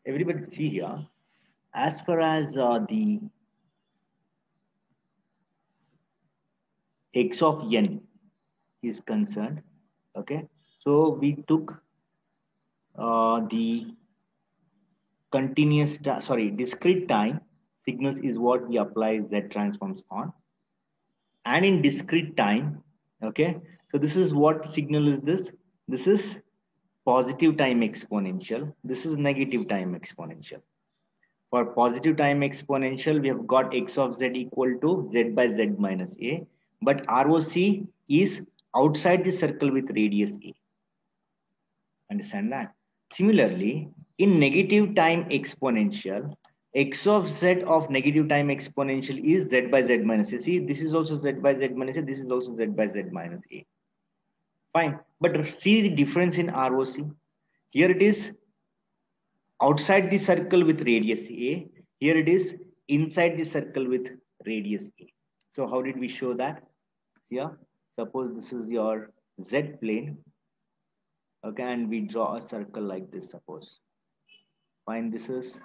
Everybody see here, as far as the x of n is concerned, okay, so we took the discrete time signals is what we apply z transforms on, and in discrete time, okay, so this is what signal is this. This is positive time exponential, this is negative time exponential. For positive time exponential, we have got x of z equal to z by z minus a, but ROC is outside the circle with radius a. Understand that? Similarly, in negative time exponential, x of z of negative time exponential is z by z minus a. See, this is also z by z minus a, this is also z by z minus a. Fine. But see the difference in ROC. Here it is outside the circle with radius a. Here it is inside the circle with radius a. So how did we show that? Here, suppose this is your z plane, okay, and we draw a circle like this, suppose. Fine, this is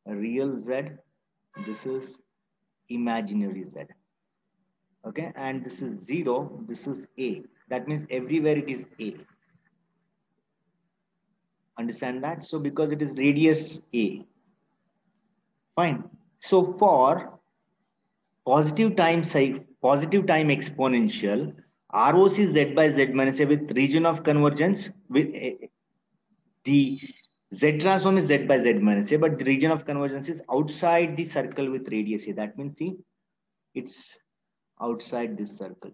a real z, this is imaginary z, okay, and this is 0, this is a. That means everywhere it is a. Understand that? So because it is radius a. Fine. So for positive time exponential, ROC z by z minus a with region of convergence with the z transform is z by z minus a, but the region of convergence is outside the circle with radius a. That means, see, it's outside this circle.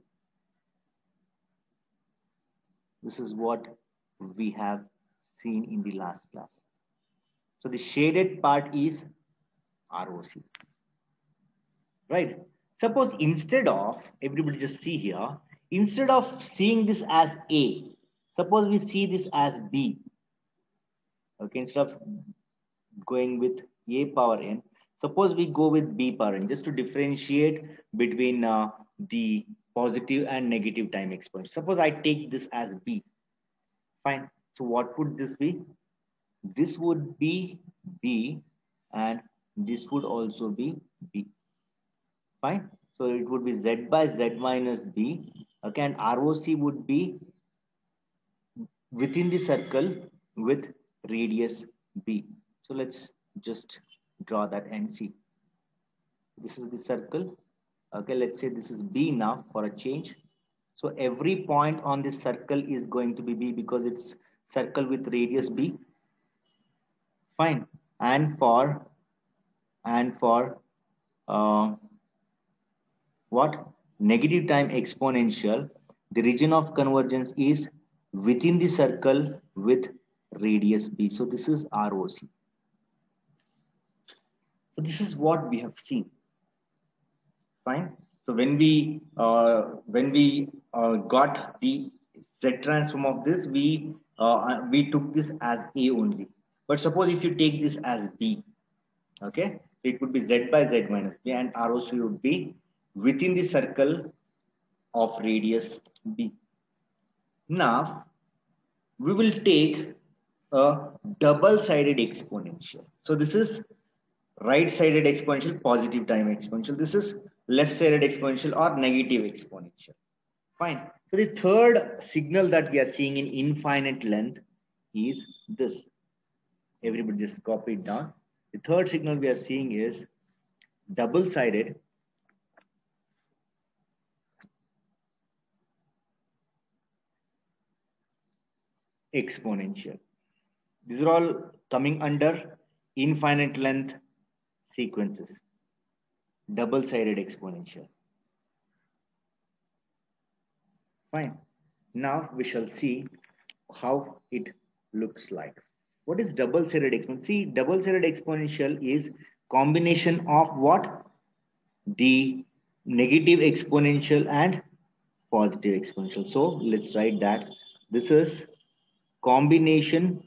This is what we have seen in the last class. So the shaded part is ROC, right? Suppose instead of, everybody just see here, instead of seeing this as A, suppose we see this as B. Okay, instead of going with a power n, suppose we go with b power n, just to differentiate between the positive and negative time exponential. Suppose I take this as b. Fine. So what would this be? This would be b, and this would also be b. Fine. So it would be z by z minus b. Okay, and ROC would be within the circle with radius b. So let's just draw that and see. This is the circle. Okay, let's say this is b now for a change. So every point on this circle is going to be b because it's circle with radius b. Fine. And for uh, what, negative time exponential, the region of convergence is within the circle with radius b. So this is ROC. So this is what we have seen. Fine. So when we got the z transform of this, we took this as a only. But suppose if you take this as b, okay, it would be z by z minus b, and ROC would be within the circle of radius b. Now we will take a double-sided exponential. So this is right-sided exponential, positive time exponential. This is left-sided exponential or negative exponential. Fine. So the third signal that we are seeing in infinite length is this. Everybody just copy it down. The third signal we are seeing is double-sided exponential. These are all coming under infinite length sequences. Double-sided exponential. Fine. Now we shall see how it looks like. What is double-sided exponential? See, double-sided exponential is combination of what? The negative exponential and positive exponential. So let's write that. This is combination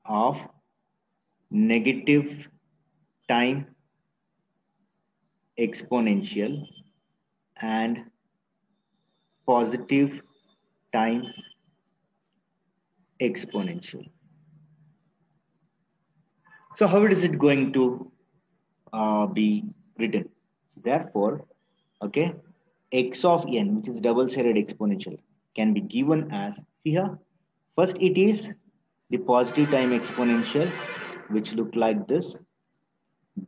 of negative time exponential and positive time exponential. So how is it going to be written? Therefore, okay, x of n, which is double-sided exponential, can be given as, see here, first it is the positive time exponential, which look like this.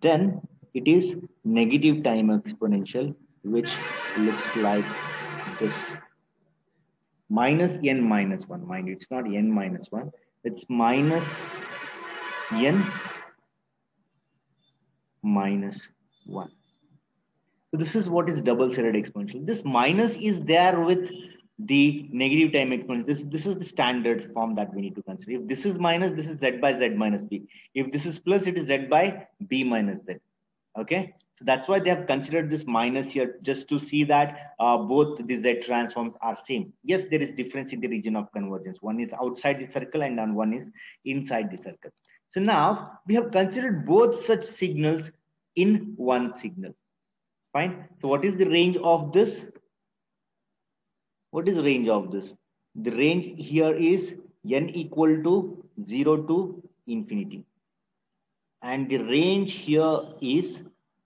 Then it is negative time exponential, which looks like this. Minus n minus 1. Mind you, it's not n minus 1. It's minus n minus 1. So this is what is double-sided exponential. This minus is there with the negative time exponential. This is the standard form that we need to consider. If this is minus, this is z by z minus b. If this is plus, it is z by b minus z. Okay, so that's why they have considered this minus here, just to see that both the z transforms are same. Yes, there is difference in the region of convergence. One is outside the circle and one is inside the circle. So now we have considered both such signals in one signal. Fine. So what is the range of this? What is the range of this? The range here is n equal to 0 to infinity. And the range here is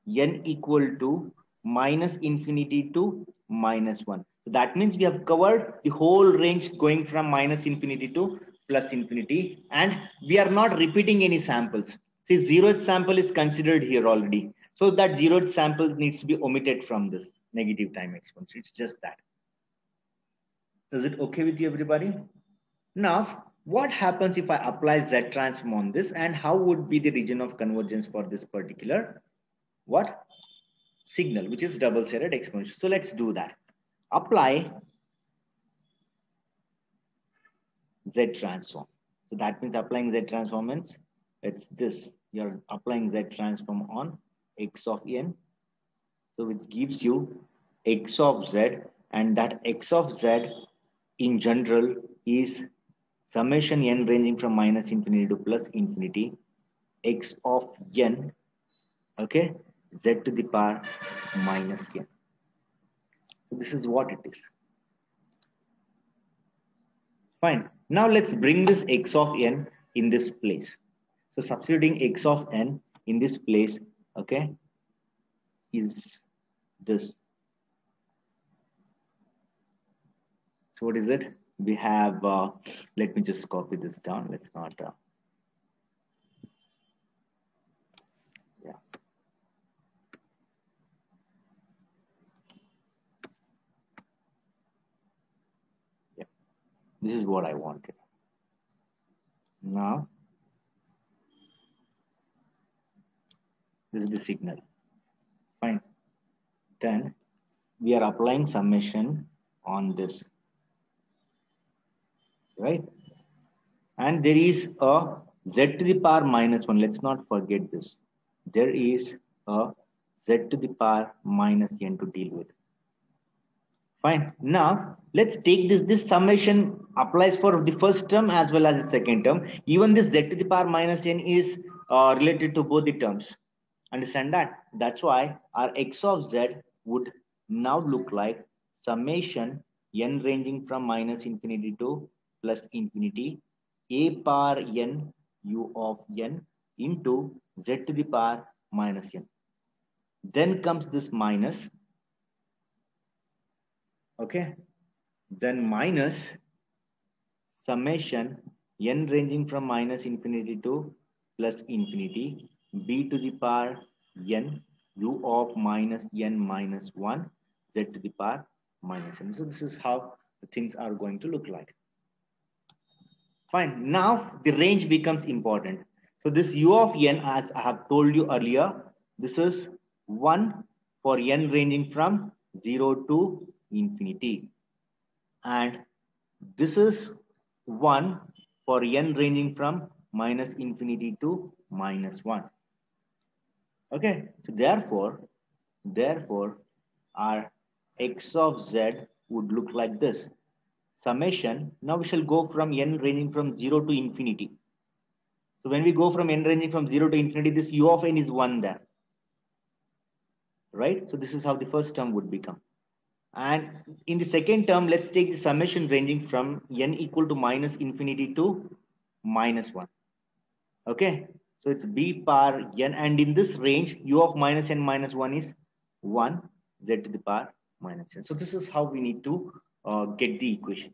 n equal to minus infinity to minus 1. So that means we have covered the whole range going from minus infinity to plus infinity. And we are not repeating any samples. See, zeroth sample is considered here already. So that zeroth sample needs to be omitted from this negative time exponential. It's just that. Is it okay with you, everybody? Now, what happens if I apply Z transform on this, and how would be the region of convergence for this particular signal, which is double-sided exponential? So let's do that. Apply Z transform. So that means applying Z transform means it's this. You're applying Z transform on x of n. So which gives you x of z, and that x of z in general is summation n ranging from minus infinity to plus infinity, x of n, okay, z to the power minus n. So this is what it is. Fine. Now let's bring this x of n in this place. So substituting x of n in this place, okay, is this. So what is it? We have, let me just copy this down. Let's not, yeah. Yeah, this is what I wanted. Now, this is the signal. Fine. Then we are applying summation on this. Right? And there is a z to the power minus 1. Let's not forget this. There is a z to the power minus n to deal with. Fine. Now, let's take this. This summation applies for the first term as well as the second term. Even this z to the power minus n is related to both the terms. Understand that? That's why our x of z would now look like summation n ranging from minus infinity to plus infinity a power n u of n into z to the power minus n. Then comes this minus, okay, then minus summation n ranging from minus infinity to plus infinity b to the power n u of minus n minus 1 z to the power minus n. So this is how the things are going to look like. Fine. Now the range becomes important. So this u of n, as I have told you earlier, this is 1 for n ranging from 0 to infinity. And this is 1 for n ranging from minus infinity to minus 1. Okay. So therefore, our x of z would look like this. Summation, now we shall go from n ranging from 0 to infinity. So when we go from n ranging from 0 to infinity, this u of n is 1 there. Right? So this is how the first term would become. And in the second term, let's take the summation ranging from n equal to minus infinity to minus 1. Okay? So it's b power n, and in this range, u of minus n minus 1 is 1, z to the power minus n. So this is how we need to get the equation.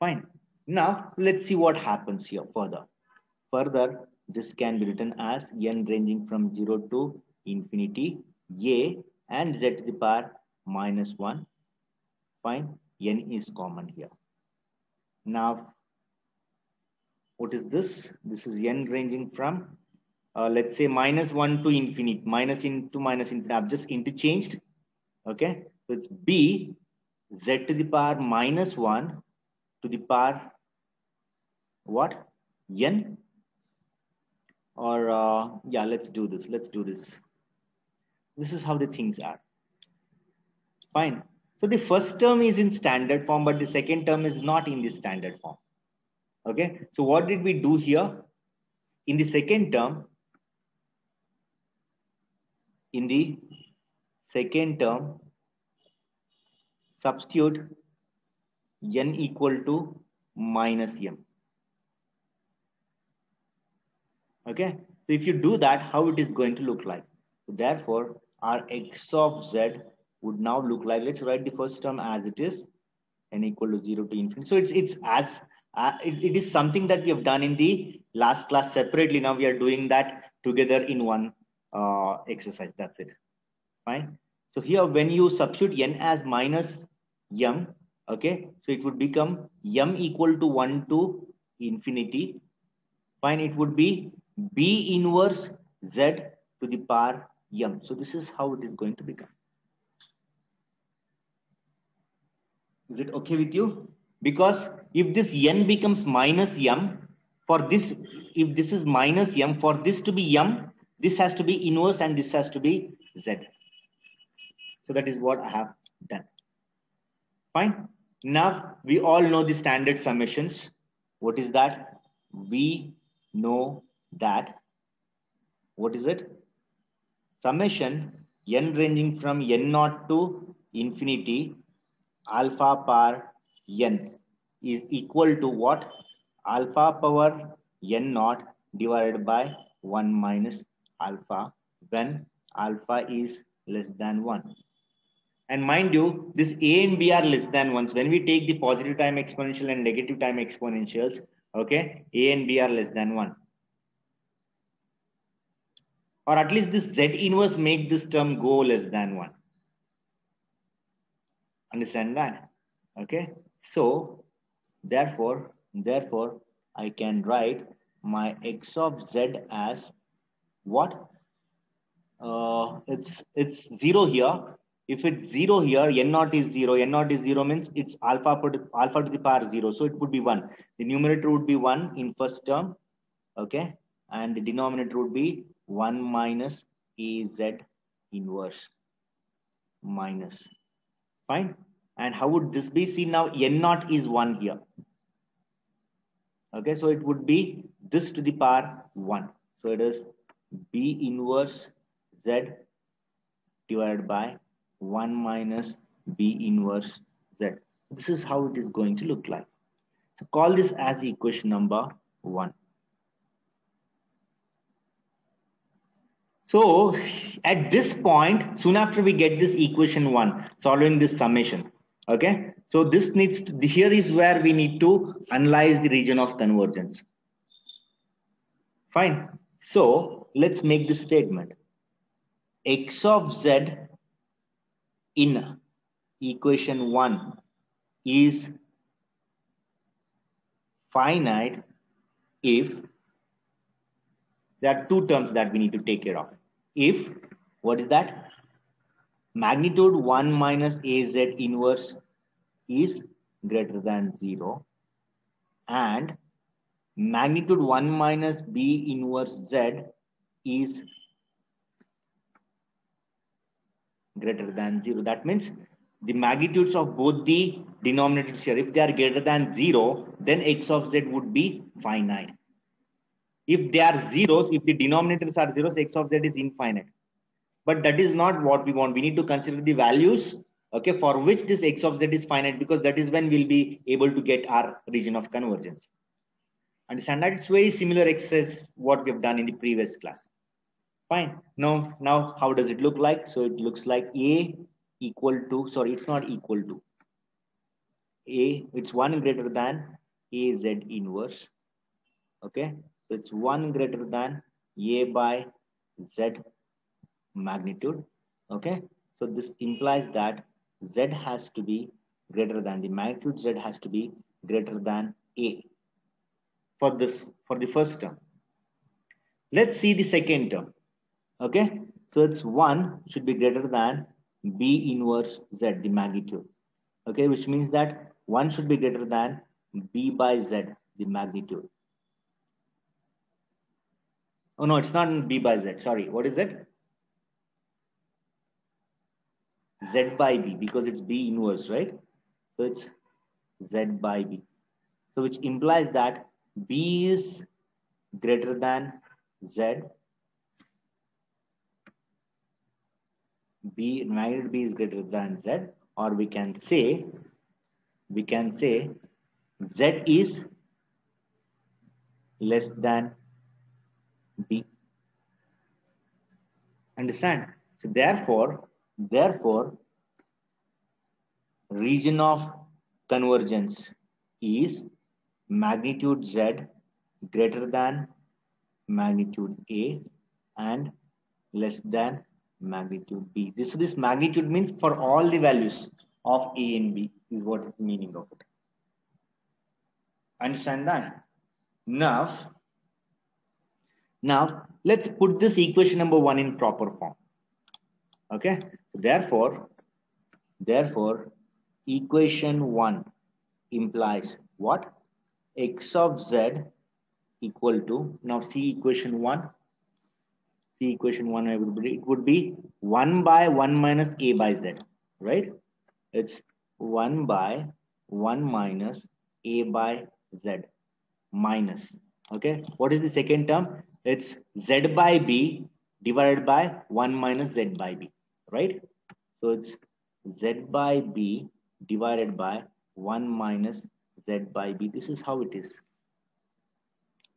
Fine. Now let's see what happens here further. Further, this can be written as n ranging from 0 to infinity, a and z to the power minus 1. Fine. N is common here. Now, what is this? This is n ranging from, let's say, minus 1 to infinity, minus into minus infinity. I've just interchanged. Okay. So it's b z to the power minus 1 to the power what? N? Or, yeah, let's do this. Let's do this. This is how the things are. Fine. So the first term is in standard form, but the second term is not in the standard form. Okay. So what did we do here? In the second term, substitute n equal to minus m. Okay. So if you do that, how it is going to look like? So therefore, our x of z would now look like, let's write the first term as it is, n equal to 0 to infinity. So it's as it is something that we have done in the last class separately. Now we are doing that together in one exercise. That's it. Fine. So here, when you substitute n as minus m, okay, so it would become m equal to 1 to infinity. Fine. It would be b inverse z to the power m. So this is how it is going to become. Is it okay with you? Because if this n becomes minus m, for this, if this is minus m, for this to be m, this has to be inverse and this has to be z. So that is what I have done. Fine. Now we all know the standard summations. What is that? We know that. What is it? Summation n ranging from n0 to infinity alpha power n is equal to what? Alpha power n0 divided by 1 minus alpha when alpha is less than 1. And mind you, this a and b are less than 1. When we take the positive time exponential and negative time exponentials, okay, a and b are less than 1. Or at least this z inverse make this term go less than 1. Understand that? Okay. So therefore I can write my x of z as what? It's 0 here. If it's 0 here, n0 is 0. n0 is 0 means it's alpha to the power 0. So it would be 1. The numerator would be 1 in first term. Okay. And the denominator would be 1 minus az inverse minus. Fine. And how would this be? See, now n0 is 1 here. Okay. So it would be this to the power 1. So it is b inverse z divided by 1 minus b inverse z. This is how it is going to look like. So call this as equation number 1. So at this point, soon after we get this equation 1, solving this summation, okay? So this needs to, here is where we need to analyze the region of convergence. Fine. So let's make this statement. X of z in equation 1 is finite if there are two terms that we need to take care of. If, what is that? Magnitude 1 minus az inverse is greater than 0 and magnitude 1 minus b inverse z is greater than 0. That means the magnitudes of both the denominators here, if they are greater than 0, then x of z would be finite. If they are zeros, if the denominators are zeros, x of z is infinite. But that is not what we want. We need to consider the values, okay, for which this x of z is finite, because that is when we'll be able to get our region of convergence. Understand that? It's very similar exercise what we have done in the previous class. Fine. Now how does it look like? So it looks like A equal to, sorry, it's not equal to. A, it's 1 greater than AZ inverse. Okay. So it's 1 greater than A by Z magnitude. Okay. So this implies that Z has to be greater than, the magnitude Z has to be greater than A for the first term. Let's see the second term. Okay. So it's 1 should be greater than B inverse Z, the magnitude. Okay. Which means that 1 should be greater than B by Z, the magnitude. Oh no, it's not B by Z. Sorry. What is it? Z by B, because it's B inverse, right? So it's Z by B. So which implies that B is greater than Z. Magnitude B is greater than Z, or we can say Z is less than B. Understand? So therefore, region of convergence is magnitude Z greater than magnitude A and less than magnitude B. This magnitude means for all the values of A and B is what is the meaning of it. Understand that? Now let's put this equation number 1 in proper form. Okay. Therefore, equation 1 implies what? X of Z equal to, now see equation 1. See equation 1, it would be 1 by 1 minus A by Z, right? It's 1 by 1 minus A by Z minus. Okay. What is the second term? It's Z by B divided by 1 minus Z by B, right? So it's Z by B divided by 1 minus Z by B. This is how it is.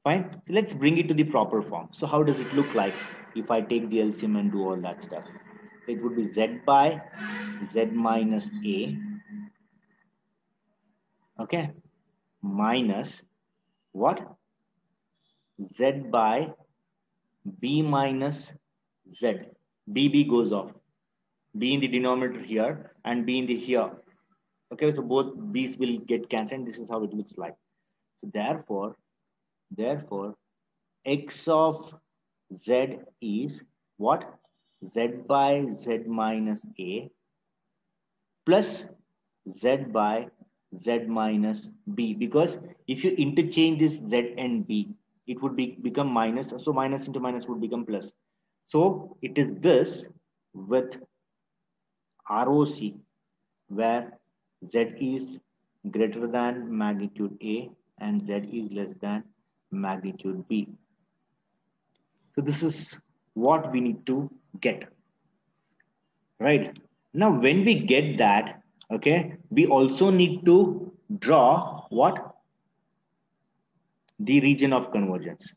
Fine. So let's bring it to the proper form. So how does it look like if I take the LCM and do all that stuff? It would be Z by Z minus A. Okay. Minus what? Z by B minus Z. B goes off. B in the denominator here and B in the here. Okay, so both B's will get cancelled. This is how it looks like. So therefore, X of Z is what? Z by Z minus A plus Z by Z minus B. Because if you interchange this Z and B, it would become minus. So minus into minus would become plus. So it is this with ROC where Z is greater than magnitude A and Z is less than magnitude B. So this is what we need to get. Right. Now when we get that, okay, we also need to draw what? The region of convergence.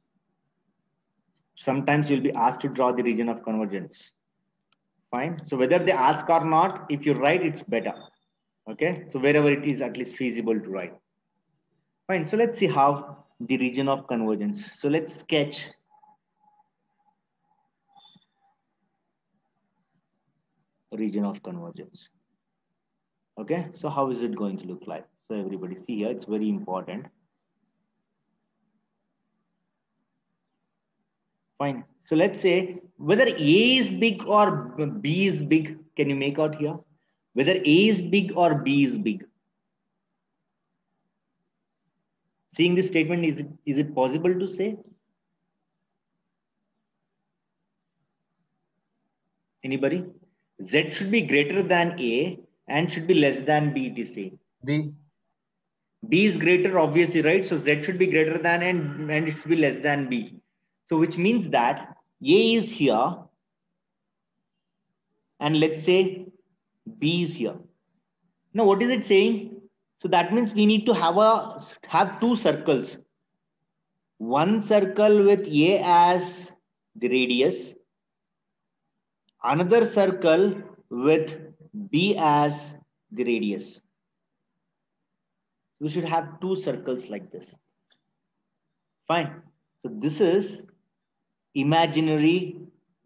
Sometimes you'll be asked to draw the region of convergence. Fine. So whether they ask or not, if you write, it's better. Okay. So wherever it is at least feasible to write. Fine. So let's see how the region of convergence. So let's sketch region of convergence. Okay. So how is it going to look like? So everybody see here, it's very important. Fine. So let's say whether A is big or B is big. Can you make out here? Whether A is big or B is big. Seeing this statement, is it possible to say? Anybody? Z should be greater than A and should be less than B, it is saying. B. B is greater, obviously, right? So Z should be greater than and it should be less than B. So which means that A is here and let's say B is here. Now what is it saying? So that means we need to have two circles. one circle with A as the radius, another circle with B as the radius. We should have two circles like this. Fine. So this is imaginary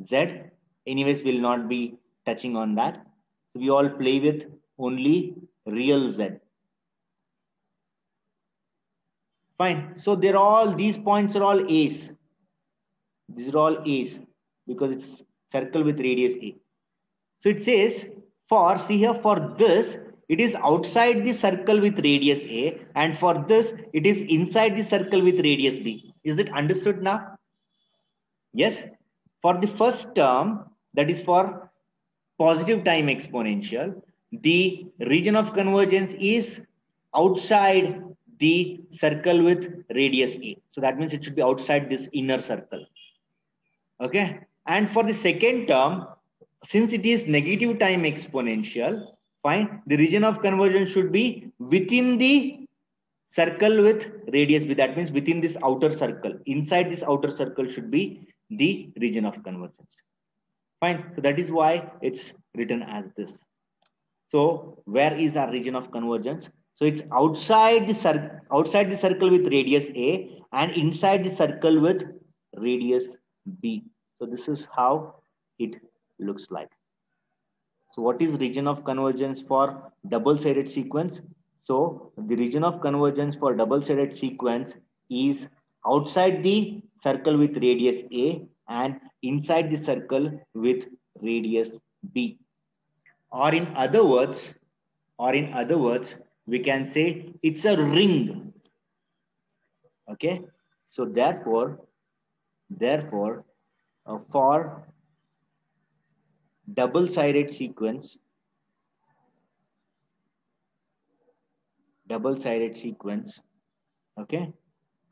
Z. Anyways, we'll not be touching on that. So we all play with only real Z. Fine. So they're all, these points are all A's. These are all A's because it's circle with radius A. So it says for, see here, for this, it is outside the circle with radius A, and for this, it is inside the circle with radius B. Is it understood now? Yes. For the first term, that is for positive time exponential, the region of convergence is outside the circle with radius A. So that means it should be outside this inner circle. Okay. And for the second term, since it is negative time exponential, fine, the region of convergence should be within the circle with radius B. That means within this outer circle. Inside this outer circle should be the region of convergence. Fine. So that is why it's written as this. So where is our region of convergence? So it's outside the circle with radius A and inside the circle with radius B. So this is how it looks like. So what is region of convergence for double-sided sequence? So the region of convergence for double-sided sequence is outside the circle with radius A and inside the circle with radius B. Or in other words, we can say it's a ring. Okay. So therefore, for double-sided sequence, okay,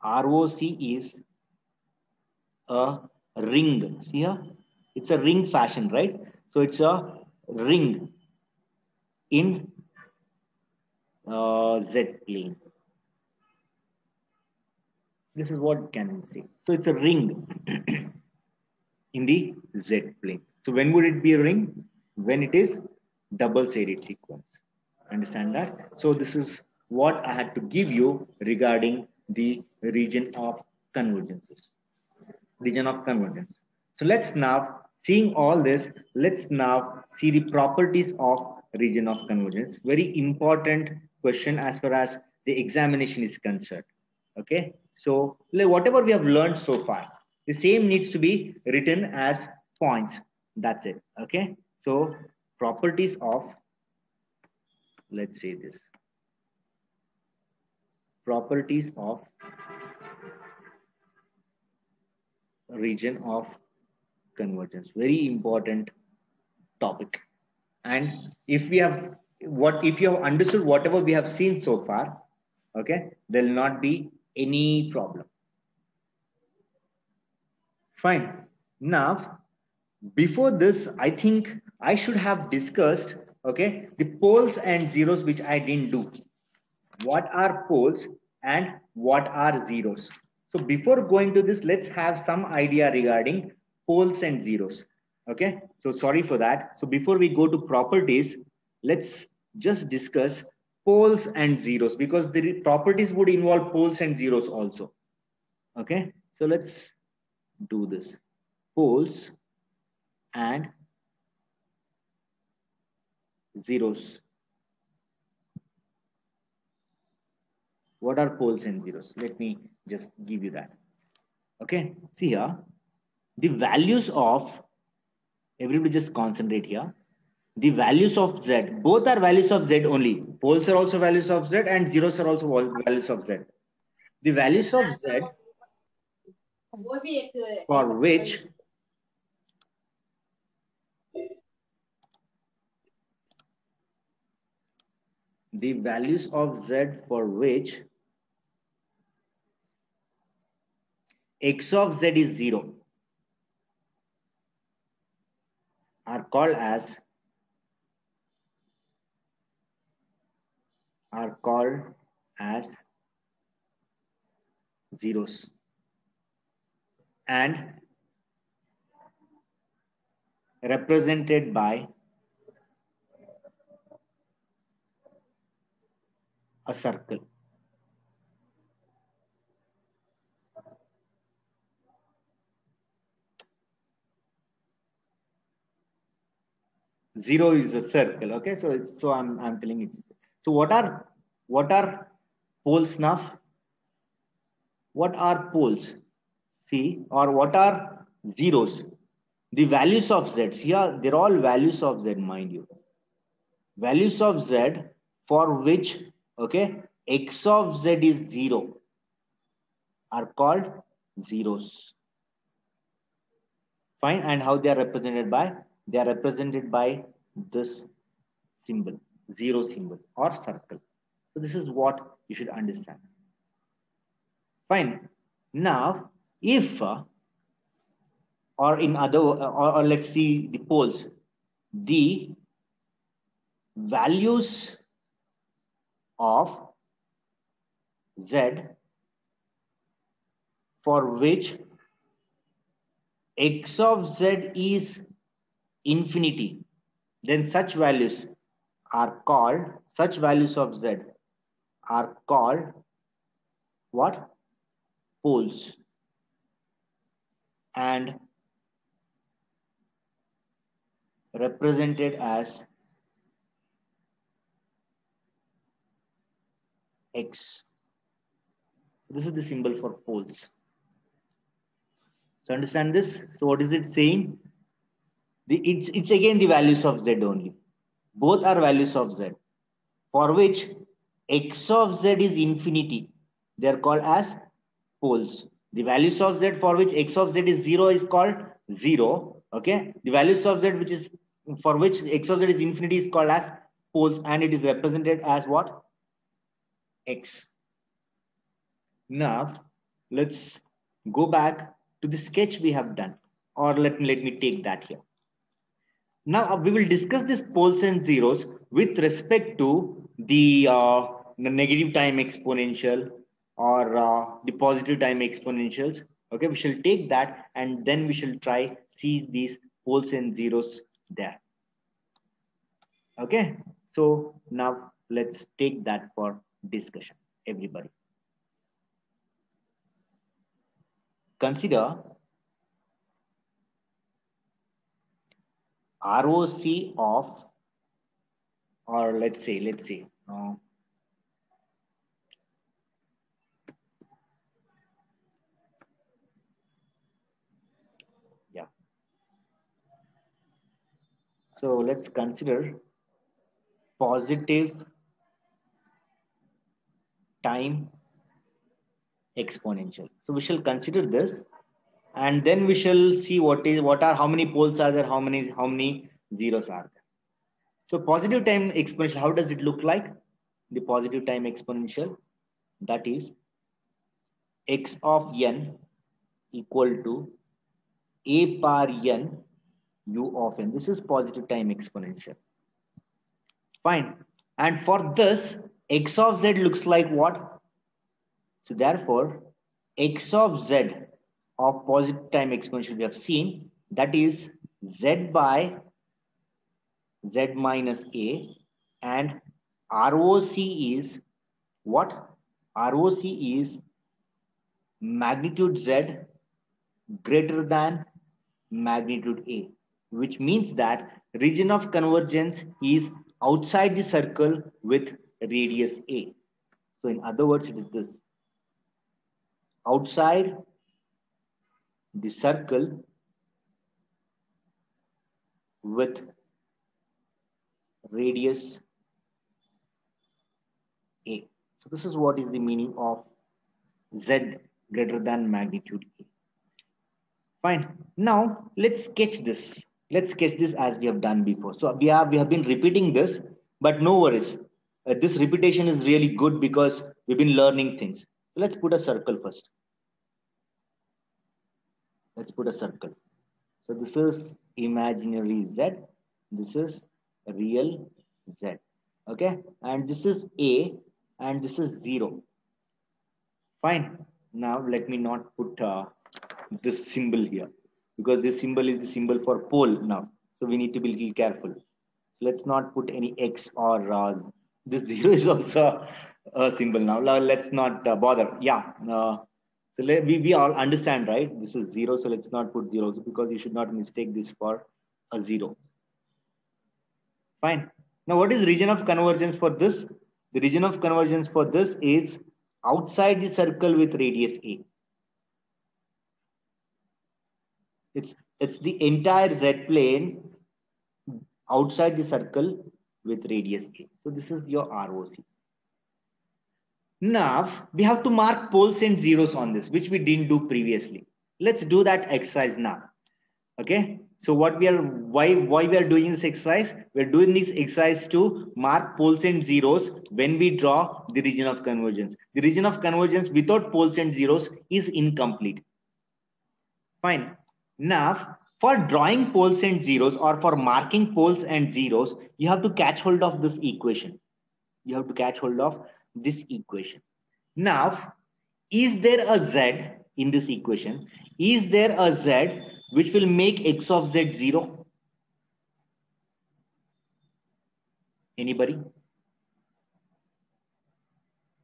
ROC is a ring. See here, it's a ring fashion, right? So it's a ring in Z plane. This is what can we say. So it's a ring in the Z plane. So when would it be a ring? When it is double-sided sequence. Understand that? So this is what I had to give you regarding the region of convergences. Region of convergence. So let's now, seeing all this, let's now see the properties of region of convergence. Very important question as far as the examination is concerned. Okay. So whatever we have learned so far, the same needs to be written as points. That's it. Okay. So properties of, let's say this, properties of region of convergence. Very important topic. And if you have understood whatever we have seen so far, okay, there will not be any problem. Fine. Now, before this, I think I should have discussed, okay, the poles and zeros, which I didn't do. What are poles and what are zeros? So before going to this, let's have some idea regarding poles and zeros. Okay, so sorry for that. So before we go to properties, let's just discuss poles and zeros, because the properties would involve poles and zeros also. Okay, so let's do this. Poles and zeros. What are poles and zeros? Let me just give you that. Okay, see here, the values of, everybody just concentrate here. The values of Z, both are values of Z only. Poles are also values of Z and zeros are also values of Z. The values of Z for which X of Z is 0 are called as zeros. and represented by a circle. Zero is a circle. Okay, so I'm telling it. So what are poles now? What are poles? See, or what are zeros? The values of z. Here, they're all values of z, mind you. Values of z for which, okay, x of z is 0 are called zeros. Fine. And how they are represented by? They are represented by this symbol, zero symbol or circle. So this is what you should understand. Fine. Now, if or in other or let's see the poles, the values of z for which x of z is infinity, then such values are called, such values of z are called what? Poles. And represented as x. This is the symbol for poles. So understand this. So what is it saying? It's again the values of z only. Both are values of z for which x of z is infinity. They are called as poles. The values of z for which x of z is 0 is called 0. Okay. The values of z which is for which x of z is infinity is called as poles, and it is represented as what? X. Now let's go back to the sketch we have done, or let me take that here. Now we will discuss these poles and zeros with respect to the negative time exponential or the positive time exponentials. Okay, we shall take that and then we shall try see these poles and zeros there. Okay, so now let's take that for discussion, everybody. Consider ROC of, or let's say yeah. So let's consider positive time exponential. So we shall consider this, and then we shall see how many poles are there, how many zeros are there. So positive time exponential, how does it look like? The positive time exponential, that is x of n equal to a power n u of n. This is positive time exponential. Fine. And for this, x of z looks like what? So therefore, x of z of positive time exponential we have seen, that is z by z minus a, and ROC is what? ROC is magnitude z greater than magnitude a, which means that region of convergence is outside the circle with radius a. So in other words, it is this: outside the circle with radius a. So this is what is the meaning of z greater than magnitude a. Fine. Now let's sketch this. Let's sketch this as we have done before. So we have been repeating this, but no worries. This repetition is really good because we've been learning things. So let's put a circle first. Let's put a circle. So this is imaginary z. This is real z. Okay. And this is a, and this is 0. Fine. Now let me not put this symbol here, because this symbol is the symbol for pole now. So we need to be a little careful. Let's not put any X or this 0 is also a symbol now. Let's not bother. Yeah. So we all understand, right? This is 0. So let's not put 0 because you should not mistake this for a 0. Fine. Now, what is region of convergence for this? The region of convergence for this is outside the circle with radius A. It's the entire Z plane outside the circle with radius A. So this is your ROC. Now we have to mark poles and zeros on this, which we didn't do previously. Let's do that exercise now. Okay. So why we are doing this exercise? We're doing this exercise to mark poles and zeros when we draw the region of convergence. The region of convergence without poles and zeros is incomplete. Fine. Now, for drawing poles and zeros or for marking poles and zeros, you have to catch hold of this equation. You have to catch hold of this equation. Now, is there a Z in this equation? Is there a Z which will make x of z 0? Anybody?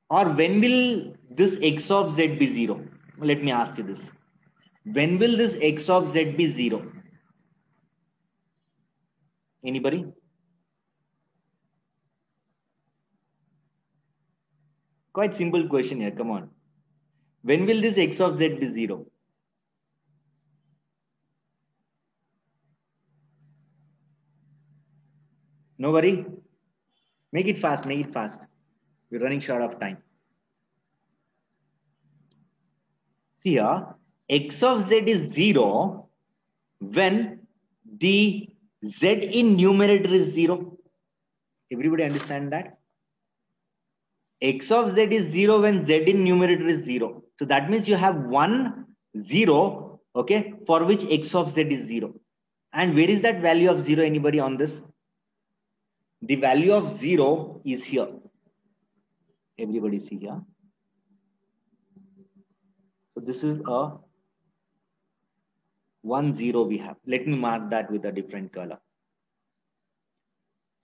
Or when will this x of z be 0? Let me ask you this. When will this x of z be 0? Anybody? Quite simple question here. Come on. When will this x of z be 0? No worry. Make it fast. Make it fast. We're running short of time. See here, x of z is 0 when the z in numerator is 0. Everybody understand that? X of z is 0 when z in numerator is 0. So that means you have 1, 0, okay, for which x of z is 0. And where is that value of 0? Anybody on this? The value of 0 is here. Everybody see here. So this is a 1, 0 we have. Let me mark that with a different color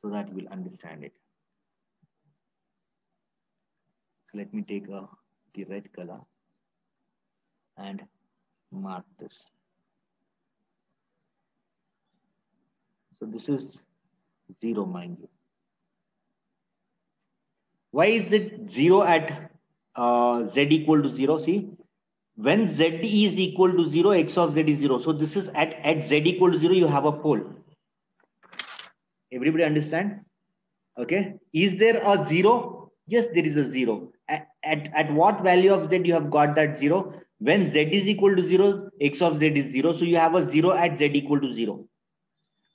so that you will understand it. So let me take the red color and mark this. So this is 0, mind you. Why is it 0 at z equal to 0? See, when z is equal to 0, x of z is 0. So this is at z equal to 0, you have a pole. Everybody understand? Okay. Is there a 0? Yes, there is a 0. At what value of z you have got that 0? When z is equal to 0, x of z is 0. So you have a 0 at z equal to 0.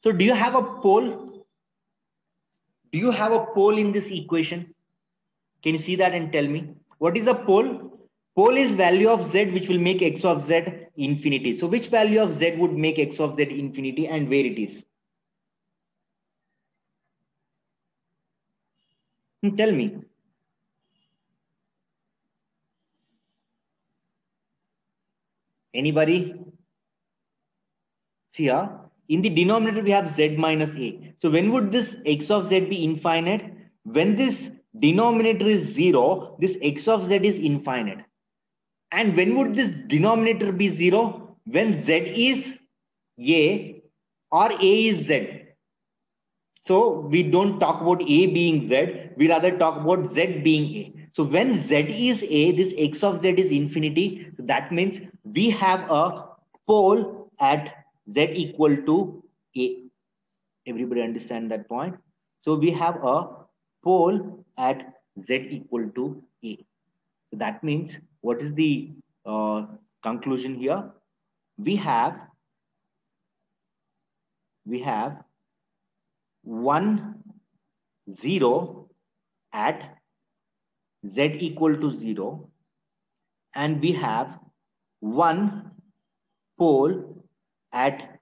So do you have a pole? Do you have a pole in this equation? Can you see that and tell me? What is a pole? Pole is value of z which will make x of z infinity. So which value of z would make x of z infinity and where it is? Tell me. Anybody? See here, in the denominator we have z minus a. So when would this x of z be infinite? When this denominator is 0, this x of z is infinite. And when would this denominator be 0? When z is a or a is z. So we don't talk about a being z, we rather talk about z being a. So when z is a, this x of z is infinity. So that means we have a pole at z equal to a. Everybody understand that point? So we have a pole at z equal to a. So that means what is the conclusion here? We have 1, 0 at z equal to 0, and we have 1 pole at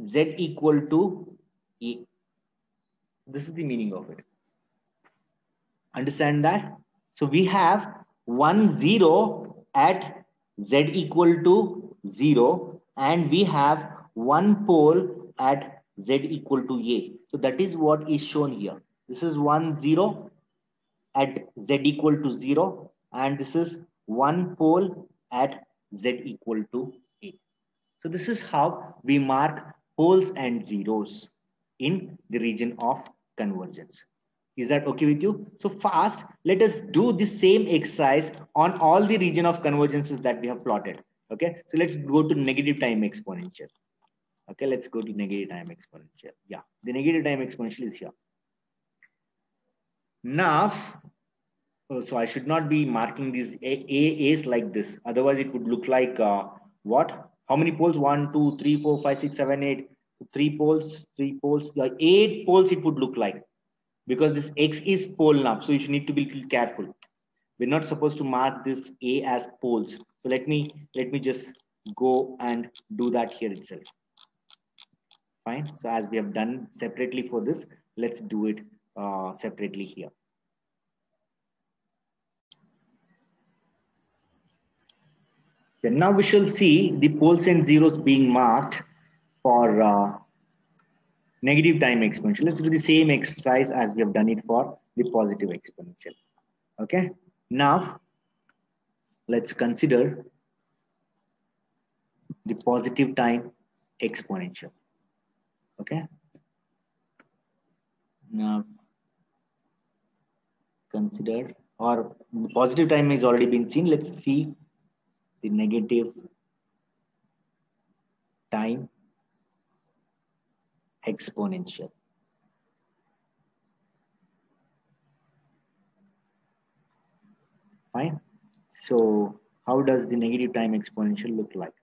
z equal to a. This is the meaning of it. Understand that? So we have 1, 0 at z equal to 0, and we have one pole at z equal to a. So that is what is shown here. This is 1 0 at z equal to 0, and this is one pole at z equal to a. So this is how we mark poles and zeros in the region of convergence. Is that okay with you? So fast, let us do the same exercise on all the region of convergences that we have plotted. Okay, so let's go to negative time exponential. Okay, let's go to negative time exponential. Yeah, the negative time exponential is here. Now, so I should not be marking these A's like this. Otherwise, it would look like what? How many poles? 1, 2, 3, 4, 5, 6, 7, 8. 3 poles, 3 poles. 8 poles it would look like. Because this X is pole now. So you should need to be a little careful. We're not supposed to mark this A as poles. So let me just go and do that here itself. Fine. So as we have done separately for this, let's do it separately here. Then now we shall see the poles and zeros being marked for negative time exponential. Let's do the same exercise as we have done it for the positive exponential. Okay. Now let's consider the positive time exponential. Okay. Now consider, or the positive time has already been seen. Let's see the negative time exponential. Fine. So how does the negative time exponential look like?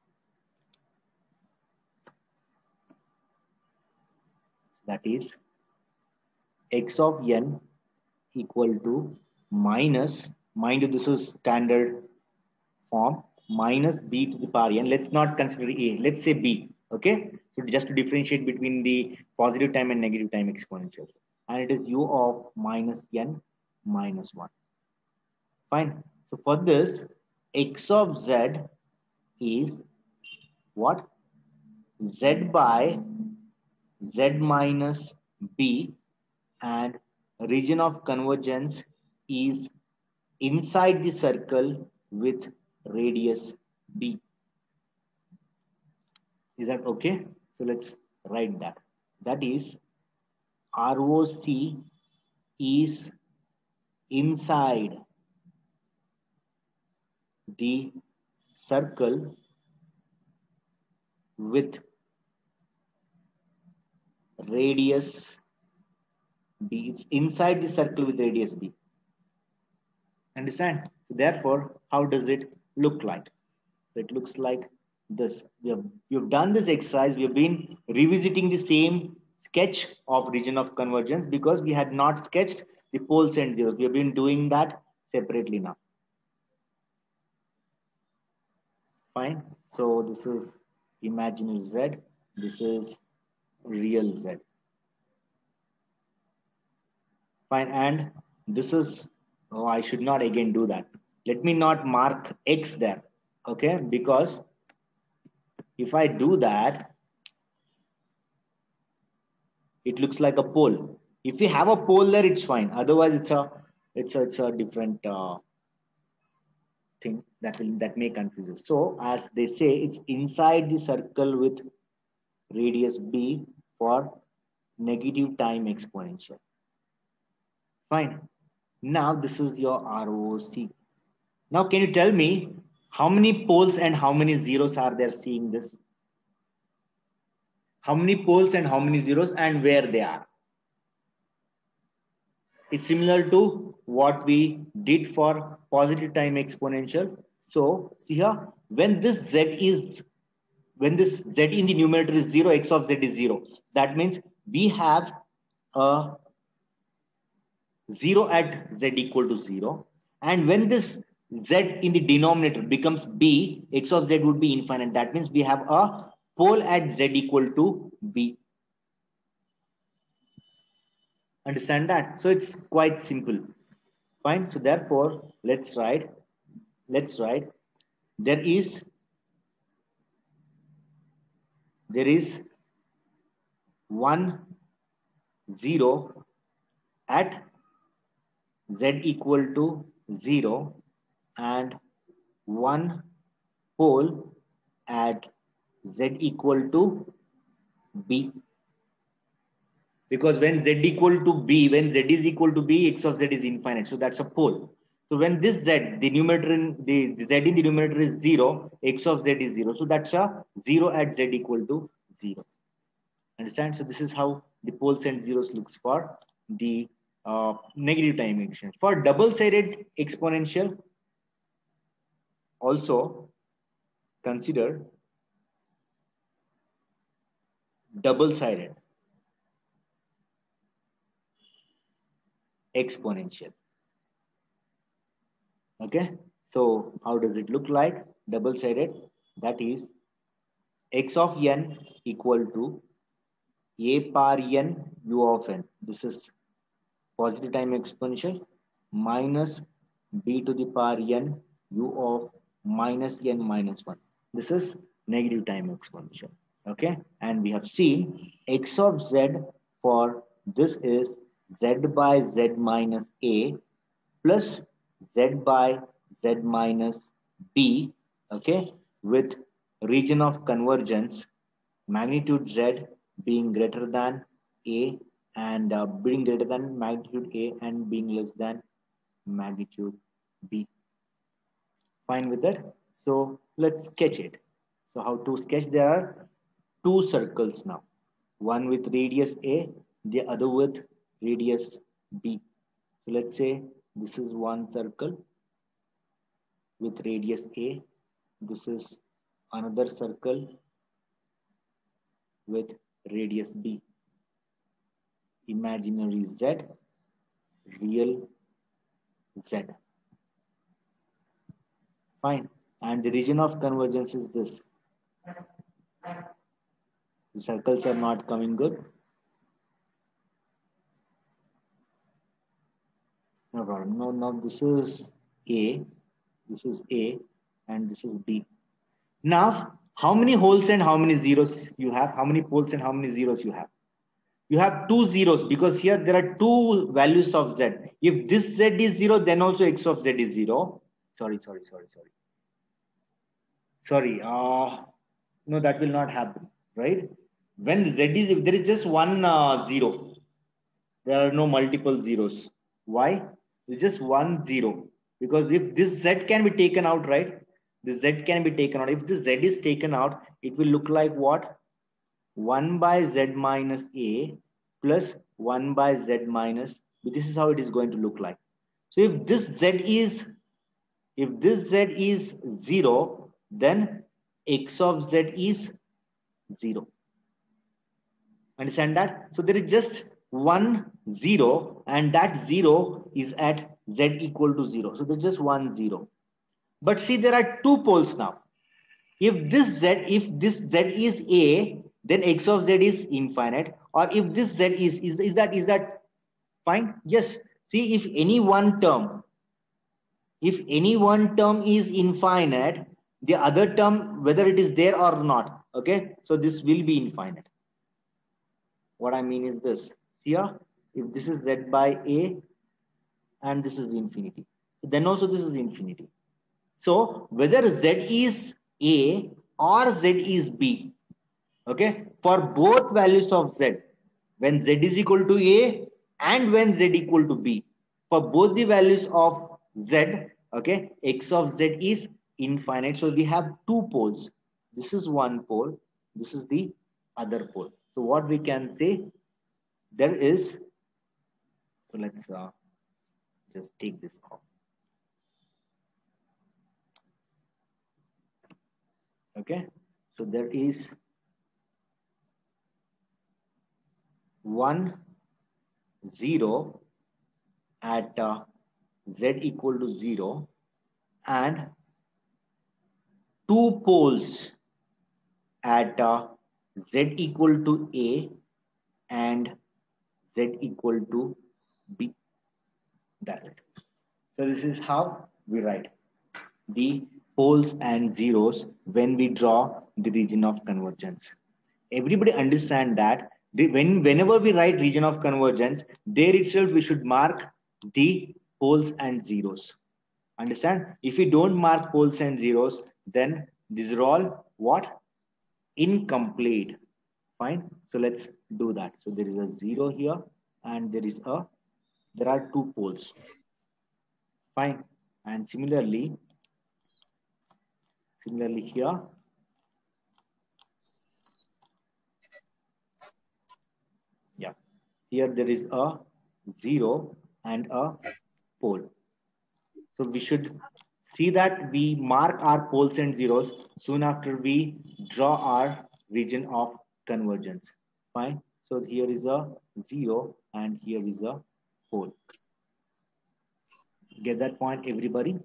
That is x of n equal to minus, mind you, this is standard form, minus b to the power n. Let's not consider a, let's say b. Okay, so just to differentiate between the positive time and negative time exponentials, and it is u of minus n minus 1. Fine. So for this, x of z is what? Z by z minus b, and region of convergence is inside the circle with radius b. Is that okay? So let's write that. That is ROC is inside the circle with radius b. It's inside the circle with radius b. Understand? So therefore, how does it look like? So it looks like this. We've done this exercise. We have been revisiting the same sketch of region of convergence because we had not sketched the poles and zeros. We have been doing that separately now. Fine. So this is imaginary z. This is real z. Fine. And this is, oh, I should not again do that. Let me not mark x there. Okay, because if I do that, it looks like a pole. If we have a pole there, it's fine. Otherwise, it's a different thing that may confuse us. So as they say, it's inside the circle with radius b for negative time exponential. Fine. Now this is your ROC. Now can you tell me how many poles and how many zeros are there seeing this? How many poles and how many zeros and where they are? It's similar to what we did for positive time exponential. So see here, when this z in the numerator is 0, x of z is 0. That means we have a 0 at z equal to 0. And when this z in the denominator becomes b, x of z would be infinite. That means we have a pole at z equal to b. Understand that? So it's quite simple. Fine. So therefore, let's write there is there is 1 0 at z equal to 0 and 1 pole at z equal to b. Because when z equal to b, when z is equal to b, x of z is infinite. So that's a pole. So when this z, the numerator in the z in the numerator is 0, x of z is 0. So that's a 0 at z equal to 0. Understand? So this is how the poles and zeros looks for the negative time exponential. For double-sided exponential, also consider double-sided exponential. Okay, so how does it look like? Double-sided, that is x of n equal to a power n u of n. This is positive time exponential minus b to the power n u of minus n minus 1. This is negative time exponential. Okay, and we have seen x of z for this is z by z minus a plus z by z minus b. Okay, with region of convergence magnitude z being greater than a and being greater than magnitude a and being less than magnitude b. Fine with that? So let's sketch it. So how to sketch? There are two circles now. One with radius a, the other with radius b. So let's say this is one circle with radius a. This is another circle with radius b. Imaginary z, real z. Fine. And the region of convergence is this. The circles are not coming good. No problem. No, no, this is A, this is A, and this is B. Now, how many holes and how many zeros you have? How many poles and how many zeros you have? You have two zeros because here there are two values of z. If this z is 0, then also x of z is 0. Sorry. No, that will not happen, right? When z is, if there is just one 0, there are no multiple zeros. Why? It's just 1 0. Because if this z can be taken out, right? This z can be taken out. If this z is taken out, it will look like what? 1 by z minus a plus 1 by z minus b. This is how it is going to look like. So if this z is 0, then x of z is 0. Understand that? So there is just 1 0 and that 0 is at z equal to 0. So there's just 1 0. But see, there are two poles now. If this z is a, then x of z is infinite. Or if this z is that fine? Yes. See, if any one term is infinite, the other term, whether it is there or not, okay, so this will be infinite. What I mean is this. Here, if this is z by a and this is infinity, then also this is infinity. So whether z is a or z is b, okay, for both values of z, when z is equal to a and when z equal to b, for both the values of z, okay, x of z is infinite. So we have two poles. This is one pole, this is the other pole. So what we can say, there is, so let's just take this off. Okay, so there is 1 0 at z equal to 0 and two poles at z equal to a and z equal to b. That's it. So this is how we write the poles and zeros when we draw the region of convergence. Everybody understand that whenever we write region of convergence, there itself we should mark the poles and zeros. Understand? If we don't mark poles and zeros, then these are all what? Incomplete. Fine. So let's do that. So there is a 0 here and there are 2 poles. Fine. And similarly here, yeah, here there is a 0 and a pole. So we should see that we mark our poles and zeros soon after we draw our region of convergence. Fine. So here is a 0 and here is a pole. Get that point, everybody?